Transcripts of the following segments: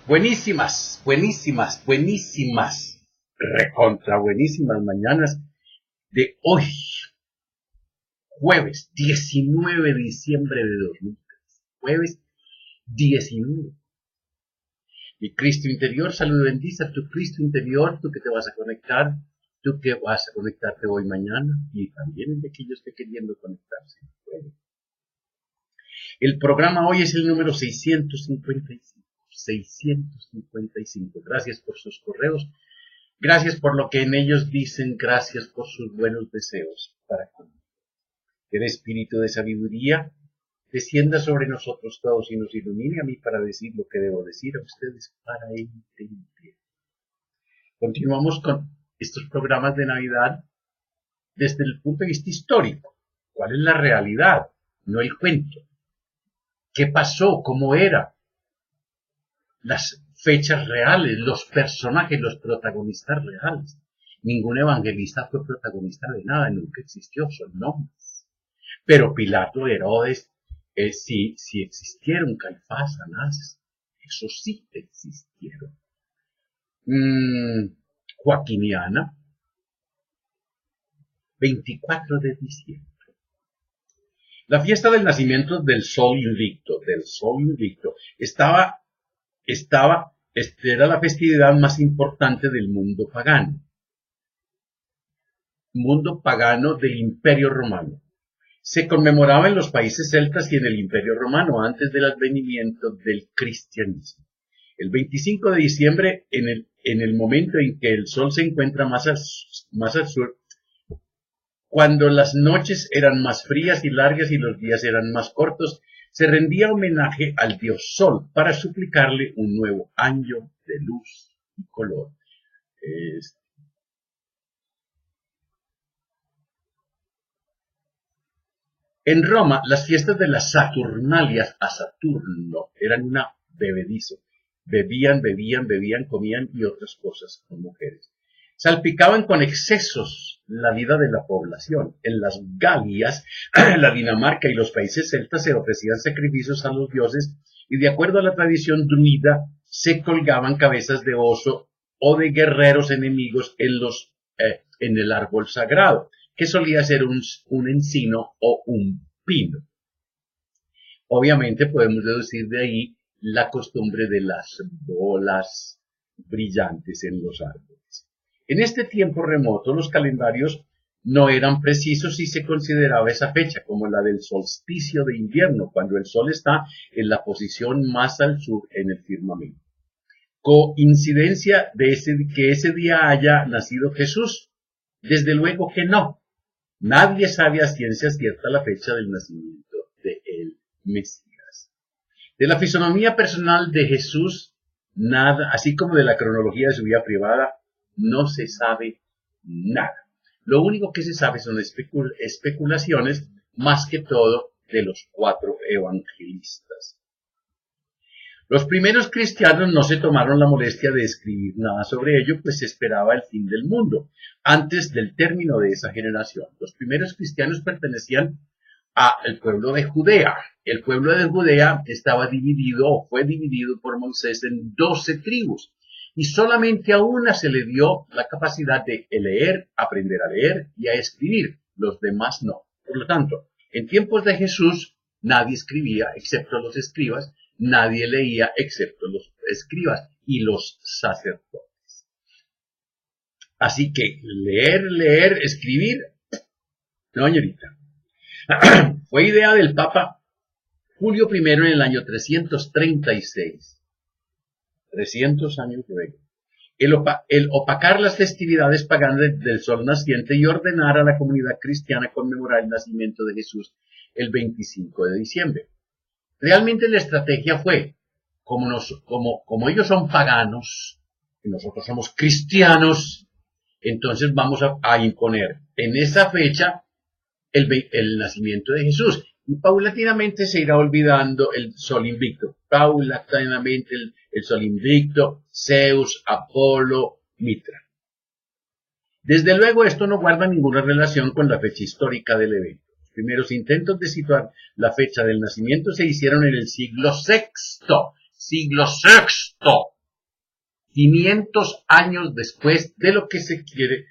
Buenísimas, buenísimas, buenísimas, recontra buenísimas mañanas de hoy, jueves 19 de diciembre de 2003. Jueves 19. Mi Cristo interior, salud y bendice a tu Cristo interior, tú que te vas a conectar, tú que vas a conectarte hoy, mañana, y también el de aquellos que queriendo conectarse. El programa hoy es el número 655. 655. Gracias por sus correos. Gracias por lo que en ellos dicen. Gracias por sus buenos deseos para conmigo. Que el espíritu de sabiduría descienda sobre nosotros todos y nos ilumine a mí para decir lo que debo decir, a ustedes para entender. Continuamos con estos programas de Navidad desde el punto de vista histórico. ¿Cuál es la realidad? No el cuento. ¿Qué pasó? ¿Cómo era? Las fechas reales, los personajes, los protagonistas reales. Ningún evangelista fue protagonista de nada, nunca existió, son nombres. Pero Pilato, Herodes, sí existieron, Caifás, Anás, eso sí existieron. Joaquiniana, 24 de diciembre. La fiesta del nacimiento del sol invicto, era la festividad más importante del mundo pagano del Imperio Romano. Se conmemoraba en los países celtas y en el Imperio Romano antes del advenimiento del cristianismo. El 25 de diciembre, en el momento en que el sol se encuentra más al sur, cuando las noches eran más frías y largas y los días eran más cortos, se rendía homenaje al dios Sol para suplicarle un nuevo año de luz y color. En Roma, las fiestas de las Saturnalias a Saturno eran una bebedizo. Bebían, comían y otras cosas con mujeres. Salpicaban con excesos la vida de la población. En las Galias, la Dinamarca y los países celtas se ofrecían sacrificios a los dioses y de acuerdo a la tradición druida se colgaban cabezas de oso o de guerreros enemigos en el árbol sagrado, que solía ser un encino o un pino. Obviamente podemos deducir de ahí la costumbre de las bolas brillantes en los árboles. En este tiempo remoto los calendarios no eran precisos y se consideraba esa fecha como la del solsticio de invierno, cuando el sol está en la posición más al sur en el firmamento. ¿Coincidencia de que ese día haya nacido Jesús? Desde luego que no. Nadie sabe a ciencia cierta la fecha del nacimiento de el Mesías. De la fisonomía personal de Jesús, nada, así como de la cronología de su vida privada, no se sabe nada. Lo único que se sabe son especulaciones, más que todo de los 4 evangelistas. Los primeros cristianos no se tomaron la molestia de escribir nada sobre ello, pues se esperaba el fin del mundo, antes del término de esa generación. Los primeros cristianos pertenecían al pueblo de Judea. El pueblo de Judea fue dividido por Moisés en 12 tribus. Y solamente a una se le dio la capacidad de leer, aprender a leer y a escribir. Los demás no. Por lo tanto, en tiempos de Jesús, nadie escribía excepto los escribas, nadie leía excepto los escribas y los sacerdotes. Así que leer, escribir, no, señorita. Fue idea del Papa Julio I en el año 336. 300 años luego, el opacar las festividades paganas del sol naciente y ordenar a la comunidad cristiana conmemorar el nacimiento de Jesús el 25 de diciembre. Realmente la estrategia fue, como ellos son paganos y nosotros somos cristianos, entonces vamos a imponer en esa fecha el nacimiento de Jesús. Y paulatinamente se irá olvidando el sol invicto. Paulatinamente el sol invicto, Zeus, Apolo, Mitra. Desde luego esto no guarda ninguna relación con la fecha histórica del evento. Los primeros intentos de situar la fecha del nacimiento se hicieron en el siglo VI. 500 años después de lo que se quiere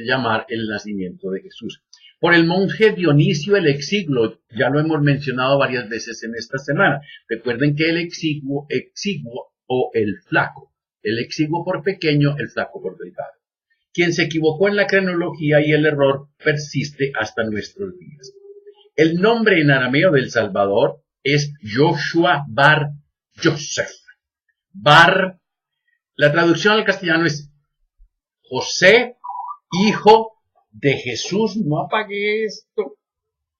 llamar el nacimiento de Jesús. Por el monje Dionisio el Exiguo, ya lo hemos mencionado varias veces en esta semana. Recuerden que el exiguo o el flaco, el exiguo por pequeño, el flaco por delgado. Quien se equivocó en la cronología y el error persiste hasta nuestros días. El nombre en arameo del Salvador es Joshua Bar Yosef. Bar, la traducción al castellano es José, hijo de Jesús. No apague esto.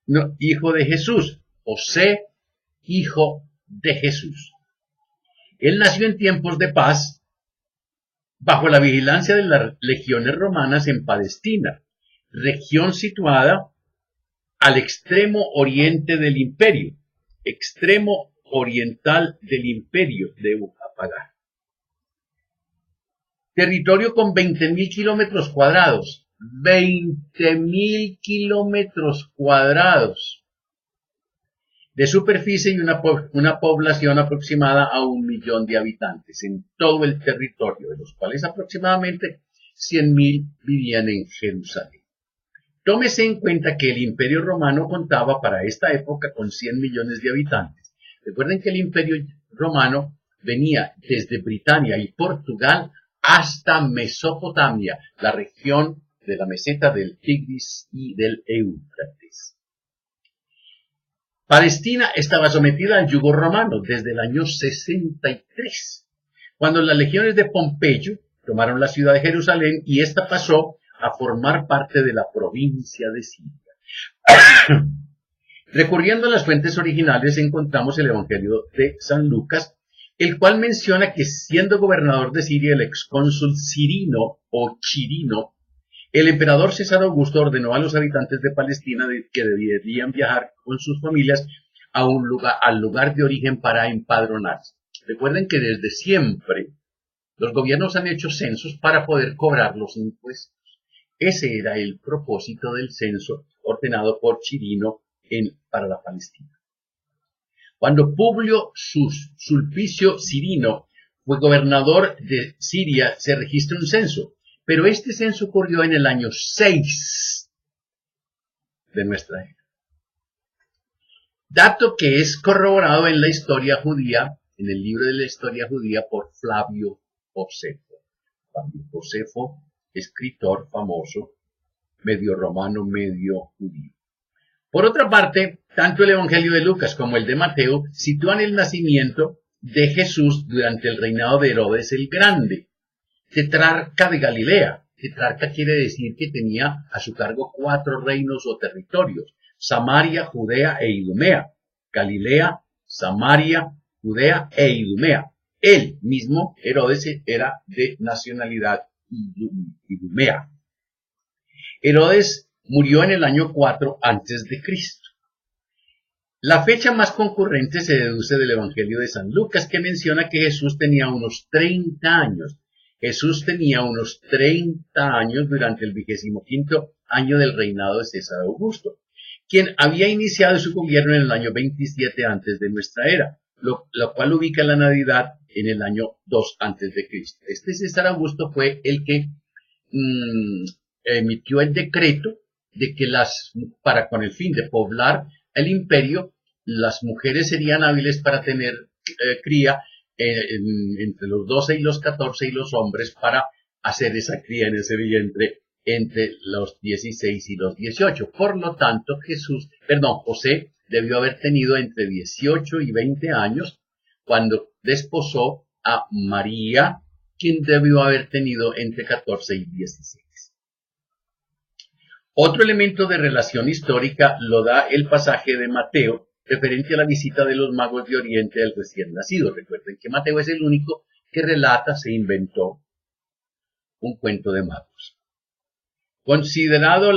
No, hijo de Jesús. José, hijo de Jesús. Él nació en tiempos de paz, bajo la vigilancia de las legiones romanas en Palestina, región situada al extremo oriente del imperio. Extremo oriental del imperio, debo apagar. Territorio con 20.000 kilómetros cuadrados. 20.000 kilómetros cuadrados de superficie y una población aproximada a 1 millón de habitantes en todo el territorio, de los cuales aproximadamente 100.000 vivían en Jerusalén. Tómese en cuenta que el Imperio Romano contaba para esta época con 100 millones de habitantes. Recuerden que el Imperio Romano venía desde Britania y Portugal hasta Mesopotamia, la región de la meseta del Tigris y del Éufrates. Palestina estaba sometida al yugo romano desde el año 63, cuando las legiones de Pompeyo tomaron la ciudad de Jerusalén y ésta pasó a formar parte de la provincia de Siria. Recurriendo a las fuentes originales encontramos el Evangelio de San Lucas, el cual menciona que siendo gobernador de Siria el excónsul Cirino o Chirino, el emperador César Augusto ordenó a los habitantes de Palestina que deberían viajar con sus familias a al lugar de origen para empadronarse. Recuerden que desde siempre los gobiernos han hecho censos para poder cobrar los impuestos. Ese era el propósito del censo ordenado por Chirino para la Palestina. Cuando Publio Sulpicio Cirino fue gobernador de Siria, se registra un censo. Pero este censo ocurrió en el año 6 de nuestra era. Dato que es corroborado en la historia judía, en el libro de la historia judía por Flavio Josefo. Flavio Josefo, escritor famoso, medio romano, medio judío. Por otra parte, tanto el Evangelio de Lucas como el de Mateo sitúan el nacimiento de Jesús durante el reinado de Herodes el Grande, tetrarca de Galilea. Tetrarca quiere decir que tenía a su cargo 4 reinos o territorios: Samaria, Judea e Idumea. Galilea, Samaria, Judea e Idumea. Él mismo, Herodes, era de nacionalidad idumea. Herodes murió en el año 4 antes de Cristo. La fecha más concurrente se deduce del Evangelio de San Lucas, que menciona que Jesús tenía unos 30 años. Jesús tenía unos 30 años durante el 25º año del reinado de César Augusto, quien había iniciado su gobierno en el año 27 antes de nuestra era, lo cual ubica la Navidad en el año 2 antes de Cristo. Este César Augusto fue el que emitió el decreto de que con el fin de poblar el imperio, las mujeres serían hábiles para tener cría entre los 12 y los 14 y los hombres para hacer esa cría en ese vientre entre los 16 y los 18. Por lo tanto, José debió haber tenido entre 18 y 20 años cuando desposó a María, quien debió haber tenido entre 14 y 16. Otro elemento de relación histórica lo da el pasaje de Mateo referente a la visita de los magos de Oriente al recién nacido. Recuerden que Mateo es el único que se inventó un cuento de magos. Considerando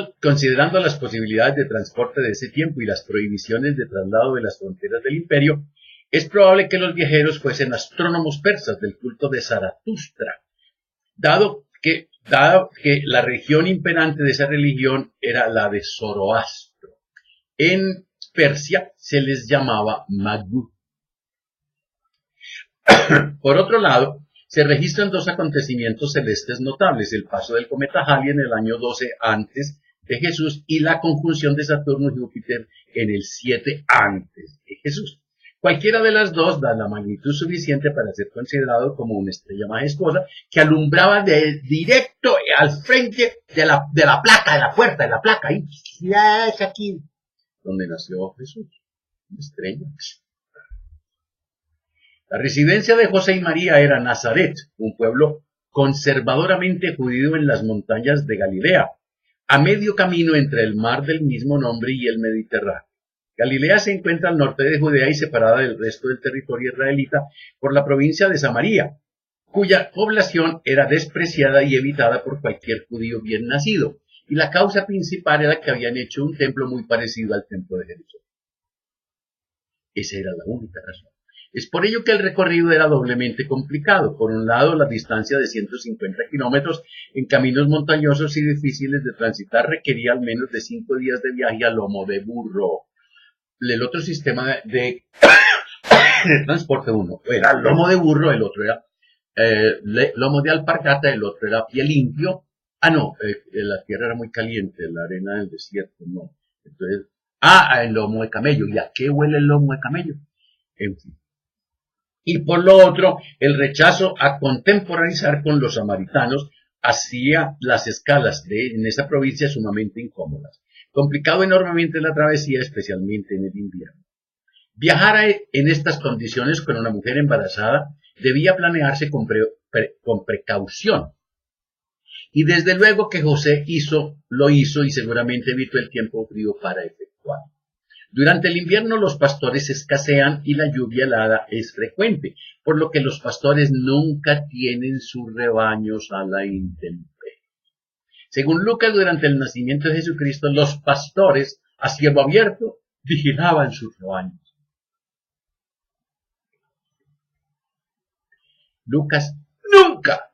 las posibilidades de transporte de ese tiempo y las prohibiciones de traslado de las fronteras del imperio, es probable que los viajeros fuesen astrónomos persas del culto de Zaratustra, dado que la religión imperante de esa religión era la de Zoroastro. En Persia se les llamaba Magú. Por otro lado, se registran dos acontecimientos celestes notables: el paso del cometa Halley en el año 12 antes de Jesús y la conjunción de Saturno y Júpiter en el 7 antes de Jesús. Cualquiera de las dos da la magnitud suficiente para ser considerado como una estrella majestuosa que alumbraba directo al frente de la placa, de la puerta, de la placa, ahí, es aquí, donde nació Jesús, una estrella. La residencia de José y María era Nazaret, un pueblo conservadoramente judío en las montañas de Galilea, a medio camino entre el mar del mismo nombre y el Mediterráneo. Galilea se encuentra al norte de Judea y separada del resto del territorio israelita por la provincia de Samaria, cuya población era despreciada y evitada por cualquier judío bien nacido, y la causa principal era que habían hecho un templo muy parecido al templo de Jerusalén. Esa era la única razón. Es por ello que el recorrido era doblemente complicado. Por un lado, la distancia de 150 kilómetros en caminos montañosos y difíciles de transitar requería al menos de 5 días de viaje a lomo de burro. El otro sistema de transporte, uno era lomo de burro, el otro era lomo de alpargata, el otro era pie limpio. La tierra era muy caliente, la arena del desierto, no. Entonces, el lomo de camello. ¿Y a qué huele el lomo de camello? En fin. Y por lo otro, el rechazo a contemporaneizar con los samaritanos hacía las escalas en esa provincia sumamente incómodas. Complicado enormemente la travesía, especialmente en el invierno. Viajar en estas condiciones con una mujer embarazada debía planearse con precaución. Y desde luego que José lo hizo y seguramente evitó el tiempo frío para efectuarlo. Durante el invierno los pastores escasean y la lluvia helada es frecuente, por lo que los pastores nunca tienen sus rebaños a la intemperie. Según Lucas, durante el nacimiento de Jesucristo, los pastores, a cielo abierto, vigilaban sus rebaños. Lucas nunca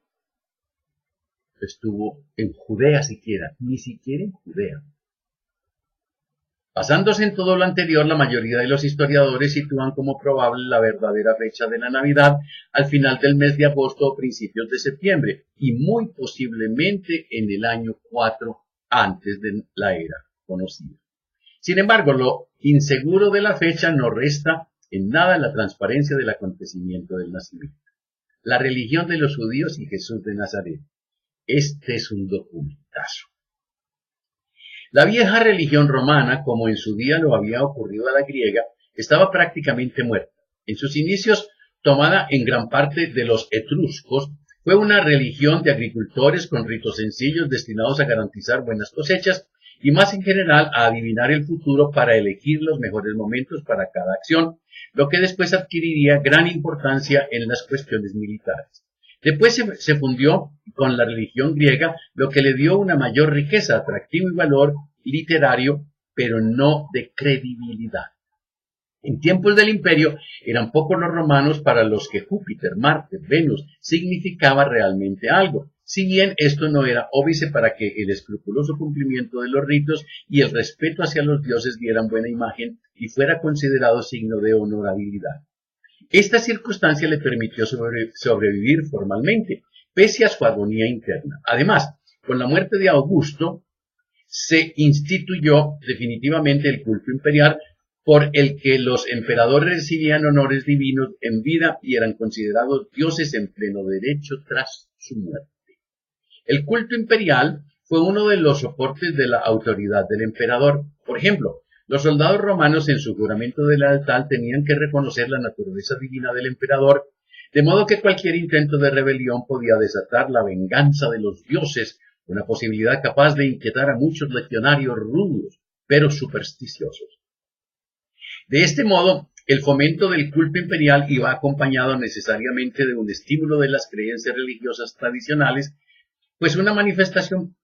estuvo en Judea siquiera, ni siquiera en Judea. Basándose en todo lo anterior, la mayoría de los historiadores sitúan como probable la verdadera fecha de la Navidad al final del mes de agosto o principios de septiembre, y muy posiblemente en el año 4 antes de la era conocida. Sin embargo, lo inseguro de la fecha no resta en nada la transparencia del acontecimiento del nacimiento. La religión de los judíos y Jesús de Nazaret. Este es un documentazo. La vieja religión romana, como en su día lo había ocurrido a la griega, estaba prácticamente muerta. En sus inicios, tomada en gran parte de los etruscos, fue una religión de agricultores con ritos sencillos destinados a garantizar buenas cosechas y más en general a adivinar el futuro para elegir los mejores momentos para cada acción, lo que después adquiriría gran importancia en las cuestiones militares. Después se fundió con la religión griega, lo que le dio una mayor riqueza, atractivo y valor literario, pero no de credibilidad. En tiempos del imperio, eran pocos los romanos para los que Júpiter, Marte, Venus significaba realmente algo, si bien esto no era óbice para que el escrupuloso cumplimiento de los ritos y el respeto hacia los dioses dieran buena imagen y fuera considerado signo de honorabilidad. Esta circunstancia le permitió sobrevivir formalmente, pese a su agonía interna. Además, con la muerte de Augusto, se instituyó definitivamente el culto imperial por el que los emperadores recibían honores divinos en vida y eran considerados dioses en pleno derecho tras su muerte. El culto imperial fue uno de los soportes de la autoridad del emperador. Por ejemplo, los soldados romanos en su juramento de lealtad tenían que reconocer la naturaleza divina del emperador, de modo que cualquier intento de rebelión podía desatar la venganza de los dioses, una posibilidad capaz de inquietar a muchos legionarios rudos, pero supersticiosos. De este modo, el fomento del culto imperial iba acompañado necesariamente de un estímulo de las creencias religiosas tradicionales, pues una manifestación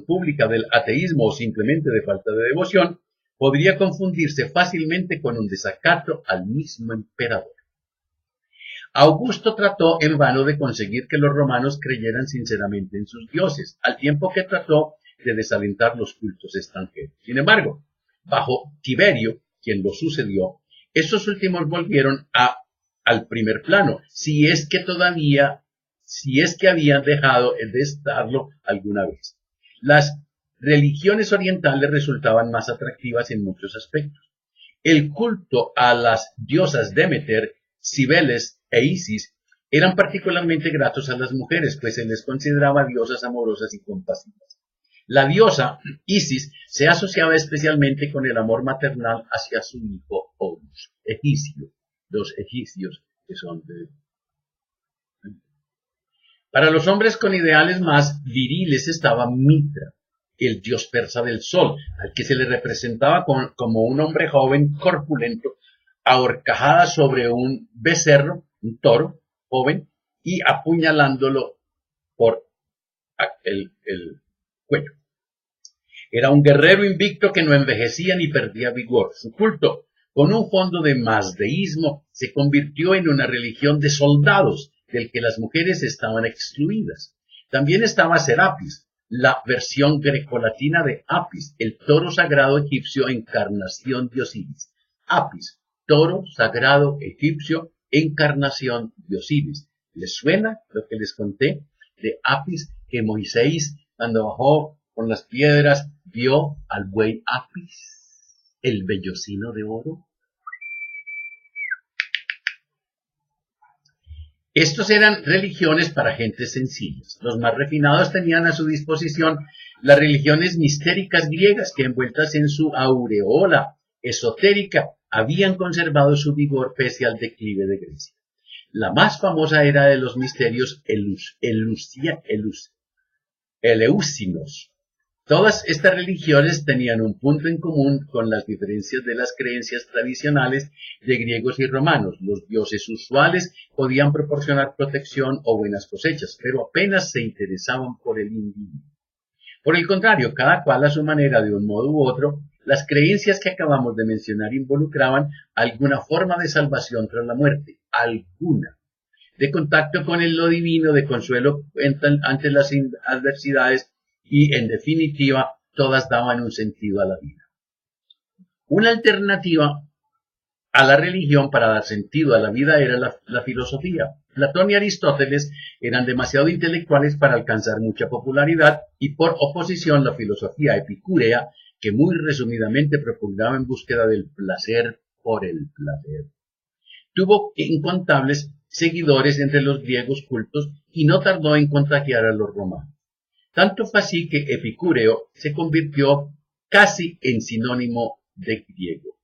pública del ateísmo o simplemente de falta de devoción podría confundirse fácilmente con un desacato al mismo emperador. Augusto trató en vano de conseguir que los romanos creyeran sinceramente en sus dioses, al tiempo que trató de desalentar los cultos extranjeros. Sin embargo, bajo Tiberio, quien lo sucedió, estos últimos volvieron a al primer plano, si es que habían dejado de estarlo alguna vez. Las religiones orientales resultaban más atractivas en muchos aspectos. El culto a las diosas Demeter, Cibeles e Isis eran particularmente gratos a las mujeres, pues se les consideraba diosas amorosas y compasivas. La diosa Isis se asociaba especialmente con el amor maternal hacia su hijo Horus, egipcio, los egipcios que son de... Para los hombres con ideales más viriles estaba Mitra, el dios persa del sol, al que se le representaba como un hombre joven, corpulento, ahorcajada sobre un becerro, un toro joven, y apuñalándolo por el cuello. Era un guerrero invicto que no envejecía ni perdía vigor. Su culto, con un fondo de mazdeísmo, se convirtió en una religión de soldados, del que las mujeres estaban excluidas. También estaba Serapis, la versión grecolatina de Apis, el toro sagrado egipcio encarnación de Osiris. Apis, toro sagrado egipcio, encarnación de Osiris. ¿Les suena lo que les conté de Apis, que Moisés, cuando bajó con las piedras, vio al buey Apis, el vellocino de oro? Estos eran religiones para gentes sencillas. Los más refinados tenían a su disposición las religiones mistéricas griegas que, envueltas en su aureola esotérica, habían conservado su vigor pese al declive de Grecia. La más famosa era de los misterios eleusinos. Todas estas religiones tenían un punto en común con las diferencias de las creencias tradicionales de griegos y romanos. Los dioses usuales podían proporcionar protección o buenas cosechas, pero apenas se interesaban por el individuo. Por el contrario, cada cual a su manera, de un modo u otro, las creencias que acabamos de mencionar involucraban alguna forma de salvación tras la muerte, alguna, de contacto con lo divino, de consuelo ante las adversidades, y, en definitiva, todas daban un sentido a la vida. Una alternativa a la religión para dar sentido a la vida era la filosofía. Platón y Aristóteles eran demasiado intelectuales para alcanzar mucha popularidad, y por oposición la filosofía epicúrea, que muy resumidamente propugnaba en búsqueda del placer por el placer, tuvo incontables seguidores entre los griegos cultos y no tardó en contagiar a los romanos. Tanto fue así que Epicúreo se convirtió casi en sinónimo de griego.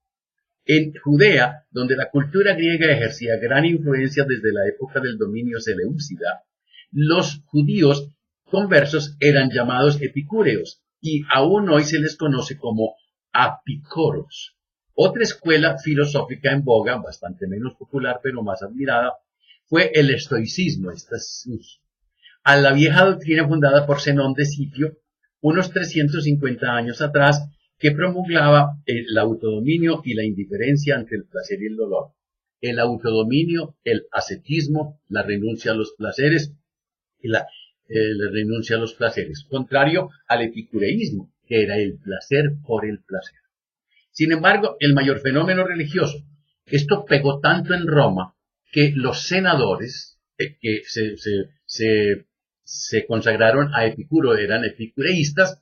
En Judea, donde la cultura griega ejercía gran influencia desde la época del dominio seleucida, los judíos conversos eran llamados epicúreos, y aún hoy se les conoce como apicoros. Otra escuela filosófica en boga, bastante menos popular pero más admirada, fue el estoicismo. A la vieja doctrina fundada por Zenón de Sitio, unos 350 años atrás, que promulgaba el autodominio y la indiferencia ante el placer y el dolor. El autodominio, el ascetismo, la renuncia a los placeres y la renuncia a los placeres, contrario al epicureísmo, que era el placer por el placer. Sin embargo, el mayor fenómeno religioso, esto pegó tanto en Roma que los senadores que se consagraron a Epicuro, eran epicureístas.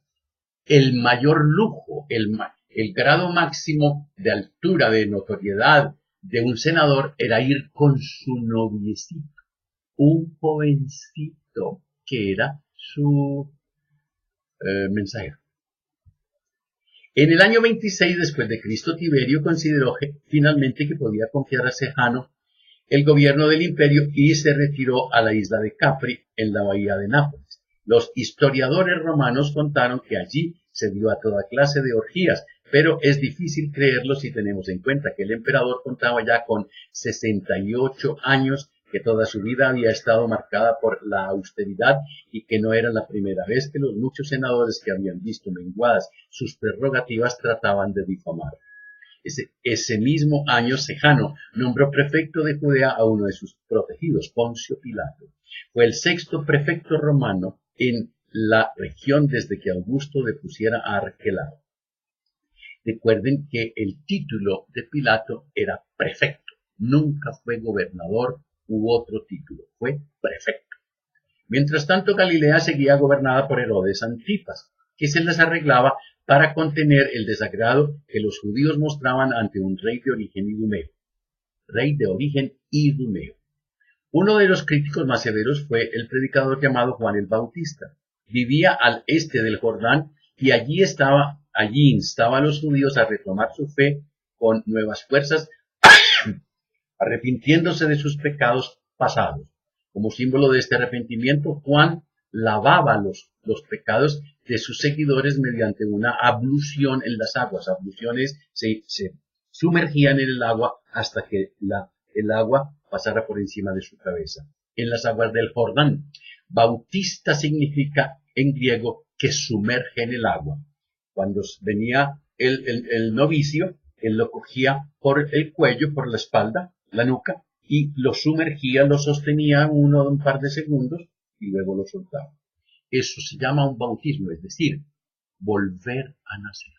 El mayor lujo, el grado máximo de altura, de notoriedad de un senador era ir con su noviecito, un jovencito que era su mensajero. En el año 26 después de Cristo, Tiberio consideró finalmente que podía confiar a Sejano el gobierno del imperio y se retiró a la isla de Capri, en la bahía de Nápoles. Los historiadores romanos contaron que allí se dio a toda clase de orgías, pero es difícil creerlo si tenemos en cuenta que el emperador contaba ya con 68 años, que toda su vida había estado marcada por la austeridad y que no era la primera vez que los muchos senadores que habían visto menguadas sus prerrogativas trataban de difamar. Ese mismo año Sejano nombró prefecto de Judea a uno de sus protegidos, Poncio Pilato. Fue el sexto prefecto romano en la región desde que Augusto depusiera a Arquelao. Recuerden que el título de Pilato era prefecto, nunca fue gobernador u otro título, fue prefecto. Mientras tanto, Galilea seguía gobernada por Herodes Antipas, que se las arreglaba para contener el desagrado que los judíos mostraban ante un rey de origen idumeo. Uno de los críticos más severos fue el predicador llamado Juan el Bautista. Vivía al este del Jordán y allí instaba a los judíos a retomar su fe con nuevas fuerzas, arrepintiéndose de sus pecados pasados. Como símbolo de este arrepentimiento, Juan lavaba los pecados de sus seguidores mediante una ablución en las aguas. Abluciones se sumergían en el agua hasta que el agua pasara por encima de su cabeza. En las aguas del Jordán. Bautista significa en griego que sumerge en el agua. Cuando venía el novicio, él lo cogía por el cuello, por la espalda, la nuca, y lo sumergía, lo sostenía un par de segundos y luego lo soltaba. Eso se llama un bautismo, es decir, volver a nacer.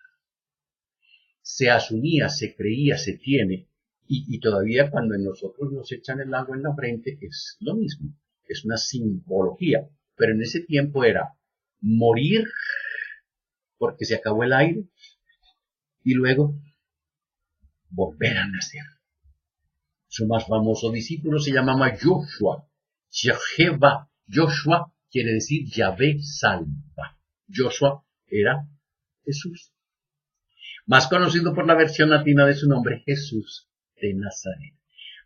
Se asumía, se creía, se tiene, y todavía cuando en nosotros nos echan el agua en la frente es lo mismo, es una simbología, pero en ese tiempo era morir porque se acabó el aire y luego volver a nacer. Su más famoso discípulo se llamaba Joshua. Joshua quiere decir Yahvé salva. Joshua era Jesús. Más conocido por la versión latina de su nombre, Jesús de Nazaret.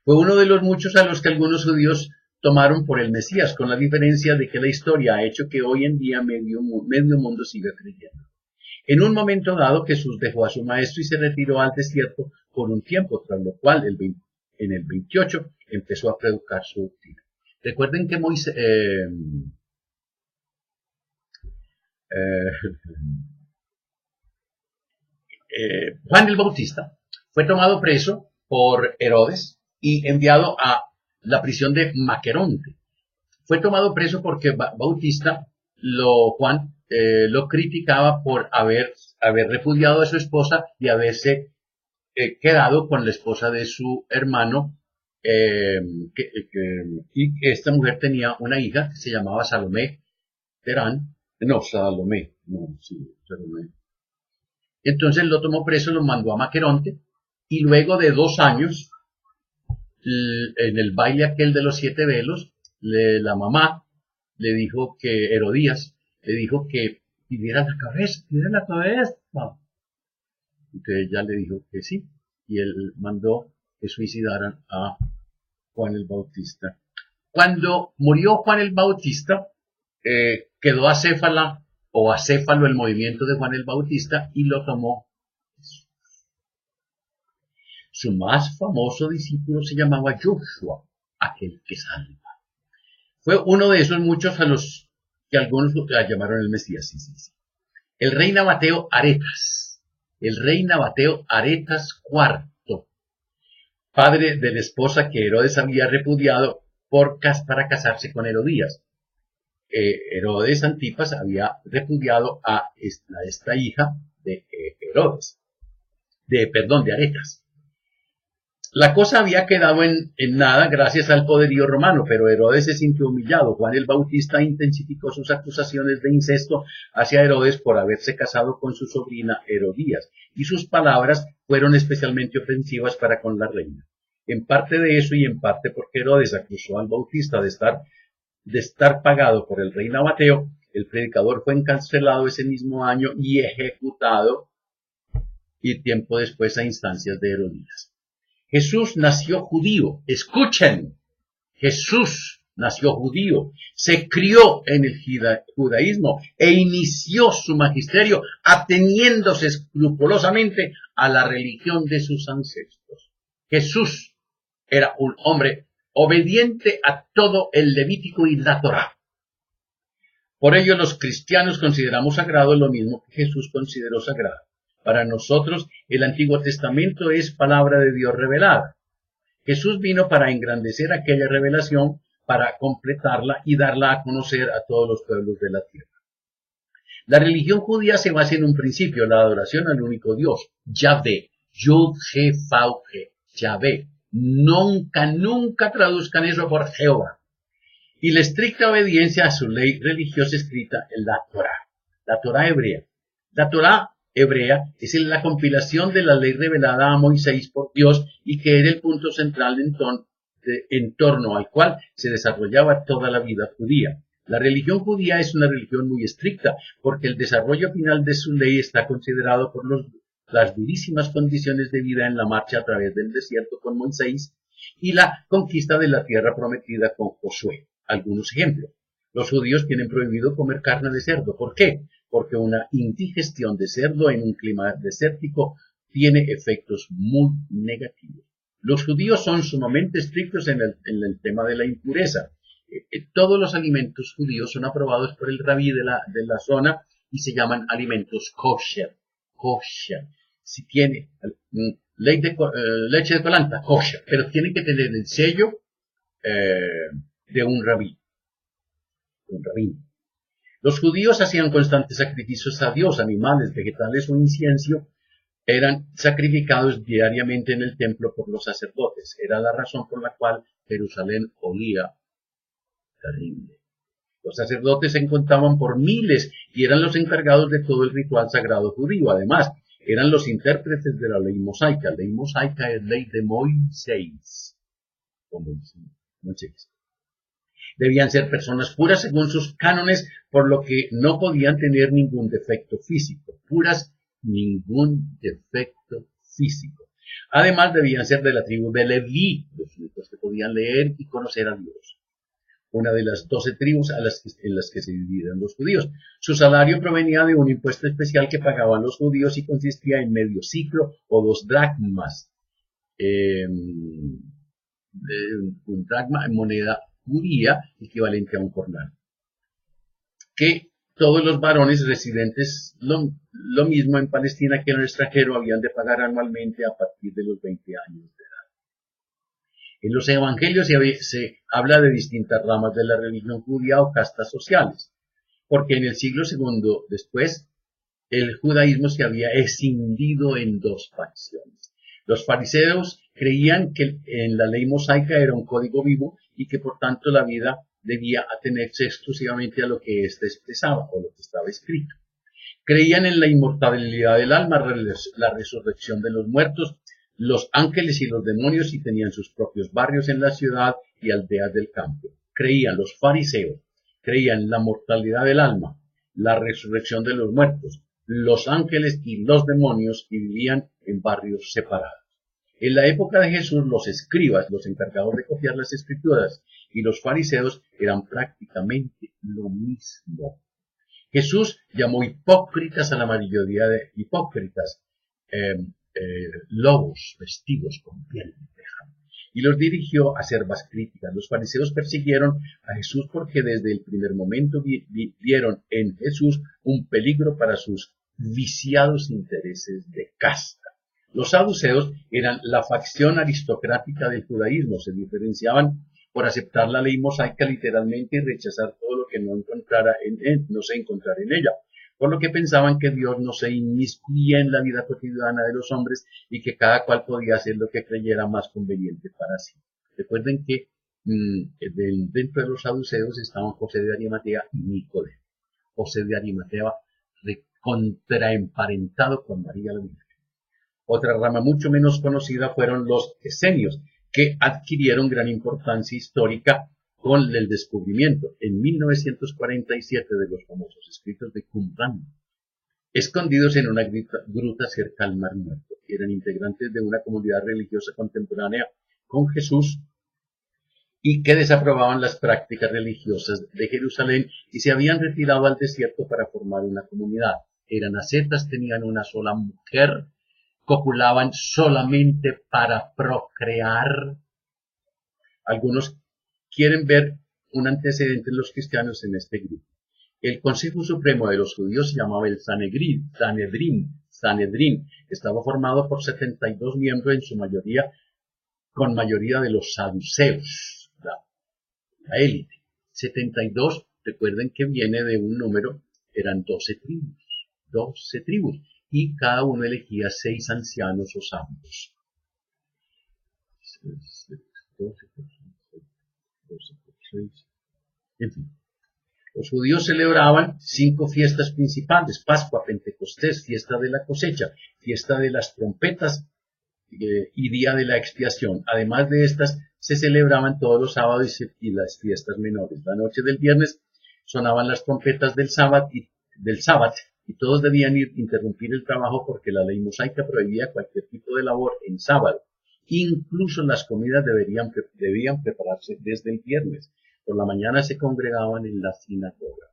Fue uno de los muchos a los que algunos judíos tomaron por el Mesías, con la diferencia de que la historia ha hecho que hoy en día medio mundo siga creyendo. En un momento dado, Jesús dejó a su maestro y se retiró al desierto por un tiempo, tras lo cual en el 28 empezó a predicar su doctrina. Recuerden que Juan el Bautista fue tomado preso por Herodes y enviado a la prisión de Maqueronte. Fue tomado preso porque Juan lo criticaba por haber repudiado a su esposa y haberse quedado con la esposa de su hermano, y esta mujer tenía una hija que se llamaba Salomé. Salomé. Entonces lo tomó preso, lo mandó a Maqueronte, y luego de 2 años, en el baile aquel de los 7 velos, la mamá le dijo que Herodías le dijo que pidiera la cabeza. Entonces ella le dijo que sí, y él mandó que suicidaran a Juan el Bautista. Cuando murió Juan el Bautista, quedó acéfalo el movimiento de Juan el Bautista y lo tomó Jesús. Su más famoso discípulo se llamaba Joshua, aquel que salva. Fue uno de esos muchos a los que algunos llamaron el Mesías. Sí. El rey Nabateo Aretas IV, padre de la esposa que Herodes había repudiado para casarse con Herodías. Herodes Antipas había repudiado a esta hija de Aretas. La cosa había quedado en nada gracias al poderío romano, pero Herodes se sintió humillado. Juan el Bautista intensificó sus acusaciones de incesto hacia Herodes por haberse casado con su sobrina Herodías, y sus palabras fueron especialmente ofensivas para con la reina. En parte de eso y en parte porque Herodes acusó al Bautista de estar pagado por el rey Nabateo, el predicador fue encarcelado ese mismo año y ejecutado, y tiempo después a instancias de Herodías. Jesús nació judío. Escuchen, Jesús nació judío, se crió en el judaísmo e inició su magisterio ateniéndose escrupulosamente a la religión de sus ancestros. Jesús era un hombre obediente a todo el Levítico y la Torá. Por ello los cristianos consideramos sagrado lo mismo que Jesús consideró sagrado. Para nosotros el Antiguo Testamento es palabra de Dios revelada. Jesús vino para engrandecer aquella revelación, para completarla y darla a conocer a todos los pueblos de la tierra. La religión judía se basa en un principio, la adoración al único Dios, Yahvé, Yud-He-Vau-He, Yahvé, Nunca, nunca traduzcan eso por Jehová. Y la estricta obediencia a su ley religiosa escrita en la Torá hebrea. La Torá hebrea es la compilación de la ley revelada a Moisés por Dios y que era el punto central en torno al cual se desarrollaba toda la vida judía. La religión judía es una religión muy estricta porque el desarrollo final de su ley está considerado por las durísimas condiciones de vida en la marcha a través del desierto con Moisés y la conquista de la tierra prometida con Josué. Algunos ejemplos. Los judíos tienen prohibido comer carne de cerdo. ¿Por qué? Porque una indigestión de cerdo en un clima desértico tiene efectos muy negativos. Los judíos son sumamente estrictos en el tema de la impureza. Todos los alimentos judíos son aprobados por el rabí de la zona y se llaman alimentos kosher. Kosher. Si tiene leche de colanta, kosher, pero tiene que tener el sello de un rabí. Un rabino. Los judíos hacían constantes sacrificios a Dios, animales, vegetales o incienso eran sacrificados diariamente en el templo por los sacerdotes. Era la razón por la cual Jerusalén olía terrible. Los sacerdotes se contaban por miles y eran los encargados de todo el ritual sagrado judío. Además, eran los intérpretes de la ley mosaica. Ley mosaica es ley de Moisés. Debían ser personas puras según sus cánones, por lo que no podían tener ningún defecto físico. Puras, ningún defecto físico. Además, debían ser de la tribu de Leví, los únicos que podían leer y conocer a Dios. Una de las 12 tribus en las que se dividían los judíos. Su salario provenía de un impuesto especial que pagaban los judíos y consistía en medio siclo o 2 dracmas. Un dracma en moneda judía equivalente a un jornal. Que todos los varones residentes, lo mismo en Palestina que en el extranjero, habían de pagar anualmente a partir de los 20 años de edad. En los evangelios se habla de distintas ramas de la religión judía o castas sociales, porque en el siglo II después, el judaísmo se había escindido en 2 facciones. Los fariseos creían que en la ley mosaica era un código vivo y que por tanto la vida debía atenerse exclusivamente a lo que éste expresaba o lo que estaba escrito. Creían en la inmortalidad del alma, la resurrección de los muertos, los ángeles y los demonios y tenían sus propios barrios en la ciudad y aldeas del campo. Los fariseos creían en la mortalidad del alma, la resurrección de los muertos, los ángeles y los demonios y vivían en barrios separados. En la época de Jesús, los escribas, los encargados de copiar las escrituras, y los fariseos eran prácticamente lo mismo. Jesús llamó hipócritas a la mayoría de hipócritas, lobos vestidos con piel de oveja, y los dirigió a selvas críticas. Los fariseos persiguieron a Jesús porque desde el primer momento vieron en Jesús un peligro para sus viciados intereses de casta. Los saduceos eran la facción aristocrática del judaísmo, se diferenciaban por aceptar la ley mosaica literalmente y rechazar todo lo que no se encontrara en ella, por lo que pensaban que Dios no se inmiscuía en la vida cotidiana de los hombres y que cada cual podía hacer lo que creyera más conveniente para sí. Recuerden que dentro de los saduceos estaban José de Arimatea y Nicodemo. José de Arimatea contraemparentado con María la Virgen. Otra rama mucho menos conocida fueron los esenios, que adquirieron gran importancia histórica con el descubrimiento en 1947 de los famosos escritos de Qumran, escondidos en una gruta cerca al Mar Muerto. Eran integrantes de una comunidad religiosa contemporánea con Jesús y que desaprobaban las prácticas religiosas de Jerusalén y se habían retirado al desierto para formar una comunidad. Eran ascetas, tenían una sola mujer, copulaban solamente para procrear. Algunos quieren ver un antecedente en los cristianos en este grupo. El Consejo Supremo de los Judíos se llamaba el Sanedrín. Estaba formado por 72 miembros, en su mayoría, con mayoría de los saduceos, la élite. 72, recuerden que viene de un número, eran 12 tribus. Y cada uno elegía 6 ancianos o santos. 12 por 12 por 6. En fin. Los judíos celebraban 5 fiestas principales: Pascua, Pentecostés, fiesta de la cosecha, fiesta de las trompetas y día de la expiación. Además de estas, se celebraban todos los sábados y las fiestas menores. La noche del viernes sonaban las trompetas del sábado y todos debían interrumpir el trabajo porque la ley mosaica prohibía cualquier tipo de labor en sábado. Incluso las comidas debían prepararse desde el viernes. Por la mañana se congregaban en la sinagoga.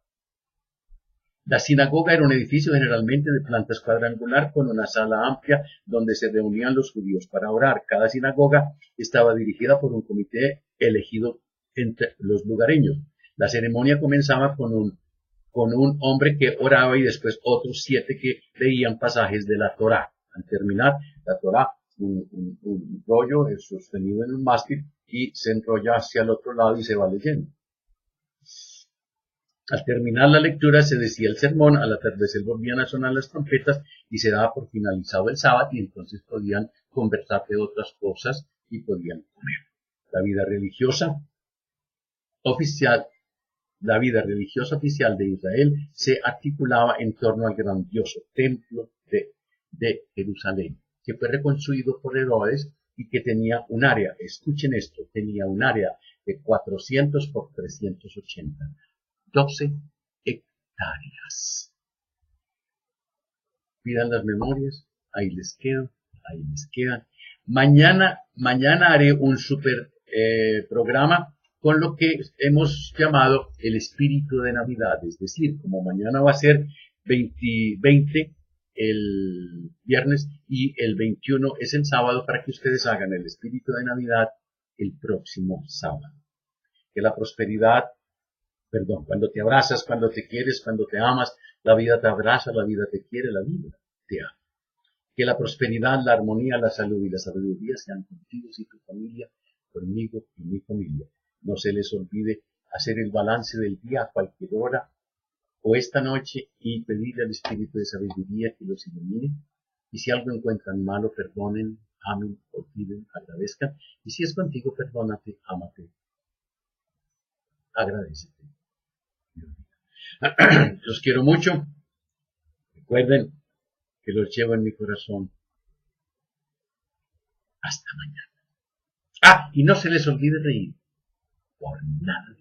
La sinagoga era un edificio generalmente de planta cuadrangular con una sala amplia donde se reunían los judíos para orar. Cada sinagoga estaba dirigida por un comité elegido entre los lugareños. La ceremonia comenzaba con un hombre que oraba y después otros 7 que leían pasajes de la Torá. Al terminar, la Torá, un rollo es sostenido en un mástil y se enrolla hacia el otro lado y se va leyendo. Al terminar la lectura se decía el sermón, al atardecer volvían a sonar las trompetas y se daba por finalizado el sábado y entonces podían conversar de otras cosas y podían comer. La vida religiosa oficial de Israel se articulaba en torno al grandioso templo de Jerusalén, que fue reconstruido por Herodes y que tenía un área, escuchen esto, tenía un área de 400 por 380, 12 hectáreas. Pidan las memorias, ahí les quedan. Mañana haré un super programa con lo que hemos llamado el espíritu de Navidad, es decir, como mañana va a ser 20 el viernes y el 21 es el sábado, para que ustedes hagan el espíritu de Navidad el próximo sábado. Que la prosperidad, cuando te abrazas, cuando te quieres, cuando te amas, la vida te abraza, la vida te quiere, la vida te ama. Que la prosperidad, la armonía, la salud y la sabiduría sean contigo y tu familia, conmigo y mi familia. No se les olvide hacer el balance del día a cualquier hora o esta noche y pedirle al Espíritu de sabiduría que los ilumine. Y si algo encuentran malo, perdonen, amen, olviden, agradezcan. Y si es contigo, perdónate, ámate, agradécete. Los quiero mucho. Recuerden que los llevo en mi corazón. Hasta mañana. Y no se les olvide reír. Por nada.